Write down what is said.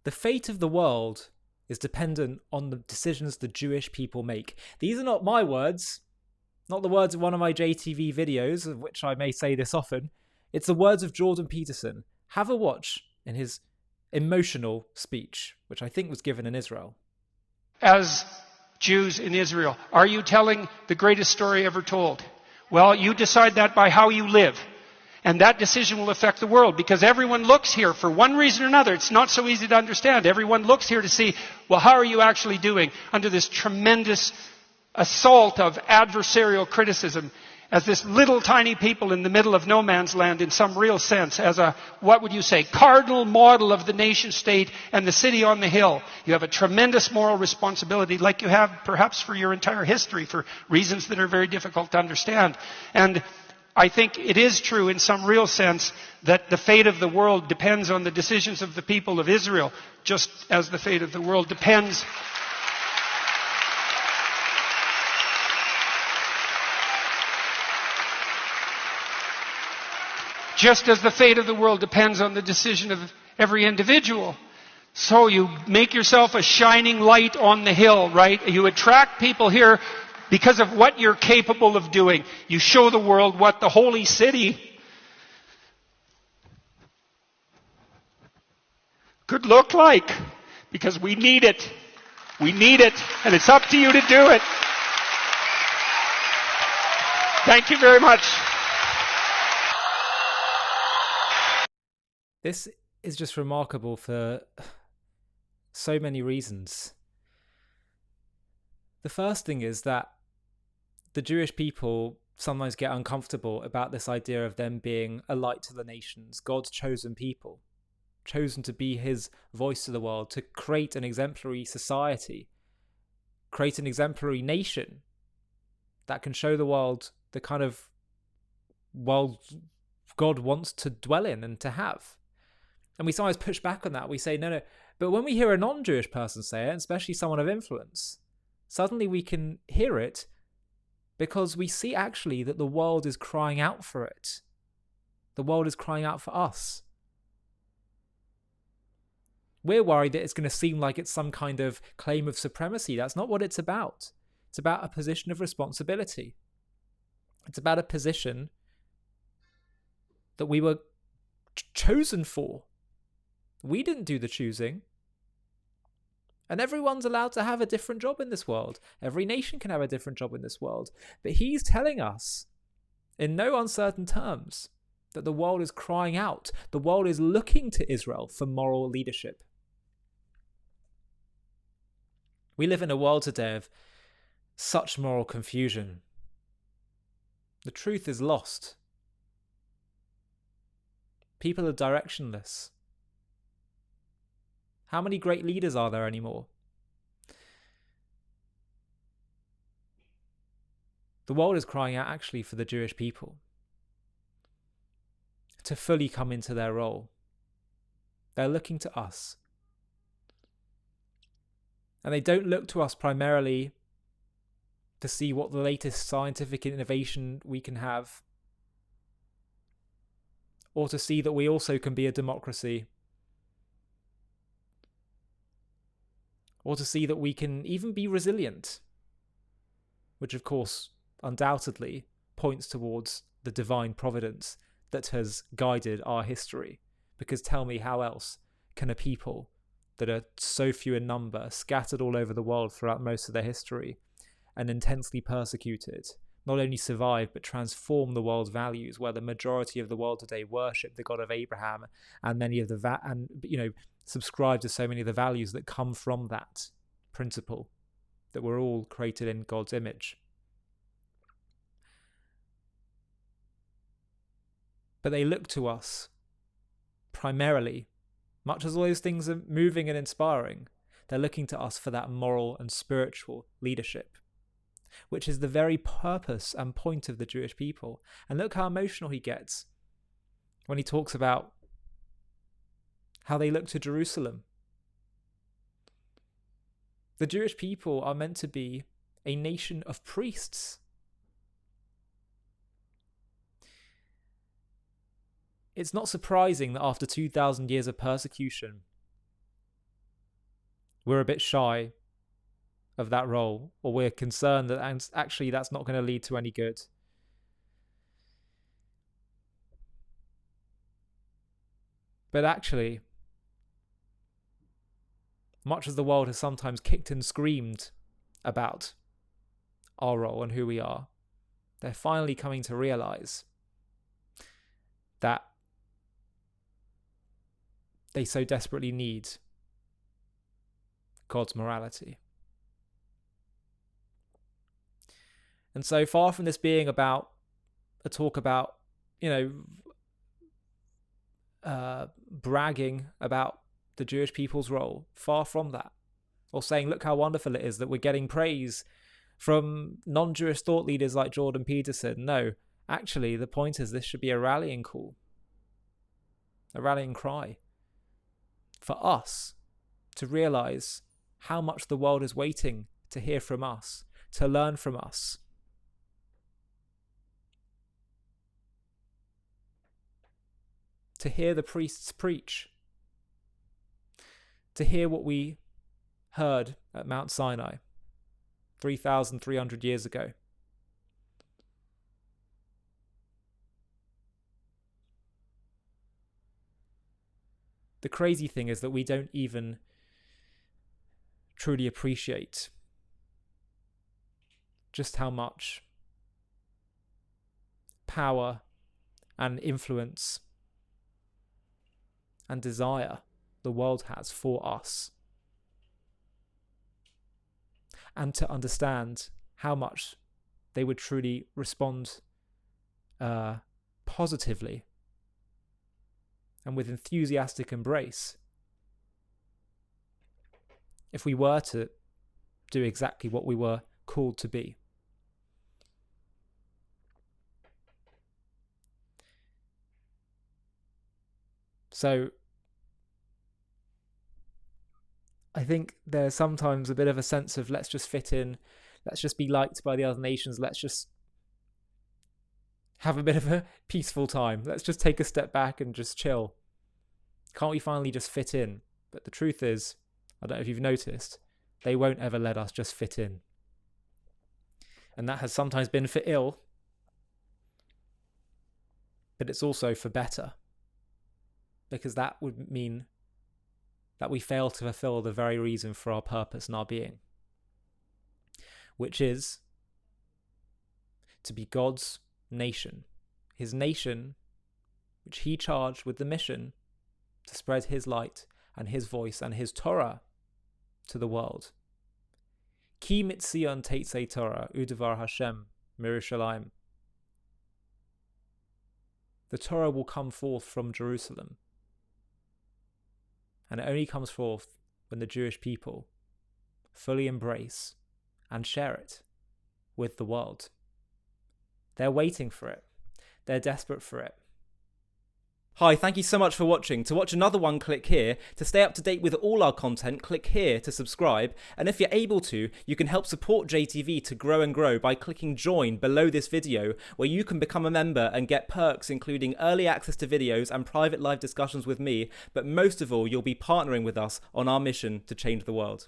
The fate of the world is dependent on the decisions the Jewish people make. These are not my words, not the words of one of my JTV videos, of which I may say this often. It's the words of Jordan Peterson. Have a watch in his emotional speech, which I think was given in Israel. As Jews in Israel, are you telling the greatest story ever told? Well, you decide that by how you live. And that decision will affect the world, because everyone looks here for one reason or another. It's not so easy to understand. Everyone looks here to see, well, how are you actually doing under this tremendous assault of adversarial criticism, as this little tiny people in the middle of no man's land in some real sense, as a, what would you say, cardinal model of the nation state and the city on the hill. You have a tremendous moral responsibility, like you have perhaps for your entire history, for reasons that are very difficult to understand. And I think it is true in some real sense that the fate of the world depends on the decisions of the people of Israel, just as the fate of the world depends just as the fate of the world depends on the decision of every individual. So you make yourself a shining light on the hill, right? You attract people here because of what you're capable of doing. You show the world what the holy city could look like, because we need it. We need it, and it's up to you to do it. Thank you very much. This is just remarkable for so many reasons. The first thing is that the Jewish people sometimes get uncomfortable about this idea of them being a light to the nations, God's chosen people, chosen to be his voice to the world, to create an exemplary society, create an exemplary nation that can show the world the kind of world God wants to dwell in and to have. And we sometimes push back on that. We say, no. But when we hear a non-Jewish person say it, especially someone of influence, suddenly we can hear it because we see actually that the world is crying out for it. The world is crying out for us. We're worried that it's going to seem like it's some kind of claim of supremacy. That's not what it's about. It's about a position of responsibility. It's about a position that we were chosen for. We didn't do the choosing. And everyone's allowed to have a different job in this world. Every nation can have a different job in this world. But he's telling us, in no uncertain terms, that the world is crying out. The world is looking to Israel for moral leadership. We live in a world today of such moral confusion. The truth is lost. People are directionless. How many great leaders are there anymore? The world is crying out actually for the Jewish people to fully come into their role. They're looking to us. And they don't look to us primarily to see what the latest scientific innovation we can have, or to see that we also can be a democracy, or to see that we can even be resilient, which of course undoubtedly points towards the divine providence that has guided our history. Because tell me, how else can a people that are so few in number, scattered all over the world throughout most of their history, and intensely persecuted, not only survive but transform the world's values, where the majority of the world today worship the God of Abraham, and many of the subscribe to so many of the values that come from that principle, that we're all created in God's image. But they look to us primarily, much as all those things are moving and inspiring, they're looking to us for that moral and spiritual leadership, which is the very purpose and point of the Jewish people. And look how emotional he gets when he talks about how they look to Jerusalem. The Jewish people are meant to be a nation of priests. It's not surprising that after 2,000 years of persecution, we're a bit shy of that role, or we're concerned that actually that's not going to lead to any good. But actually, much as the world has sometimes kicked and screamed about our role and who we are, they're finally coming to realize that they so desperately need God's morality. And so far from this being about a talk about, bragging about the Jewish people's role, far from that, or saying, look how wonderful it is that we're getting praise from non-Jewish thought leaders like Jordan Peterson. No, actually, the point is this should be a rallying call, a rallying cry for us to realize how much the world is waiting to hear from us, to learn from us. To hear the priests preach, to hear what we heard at Mount Sinai 3,300 years ago. The crazy thing is that we don't even truly appreciate just how much power and influence and desire the world has for us, and to understand how much they would truly respond positively and with enthusiastic embrace if we were to do exactly what we were called to be. So I think there's sometimes a bit of a sense of let's just fit in, let's just be liked by the other nations, let's just have a bit of a peaceful time, let's just take a step back and just chill. Can't we finally just fit in? But the truth is, I don't know if you've noticed, they won't ever let us just fit in. And that has sometimes been for ill, but it's also for better, because that would mean that we fail to fulfill the very reason for our purpose and our being, which is to be God's nation, his nation, which he charged with the mission to spread his light and his voice and his Torah to the world. Ki mitzion teitzei Torah u'devar Hashem mirushalayim. The Torah will come forth from Jerusalem. And it only comes forth when the Jewish people fully embrace and share it with the world. They're waiting for it. They're desperate for it. Hi, thank you so much for watching. To watch another one, click here. To stay up to date with all our content, click here to subscribe. And if you're able to, you can help support JTV to grow and grow by clicking join below this video, where you can become a member and get perks including early access to videos and private live discussions with me. But most of all, you'll be partnering with us on our mission to change the world.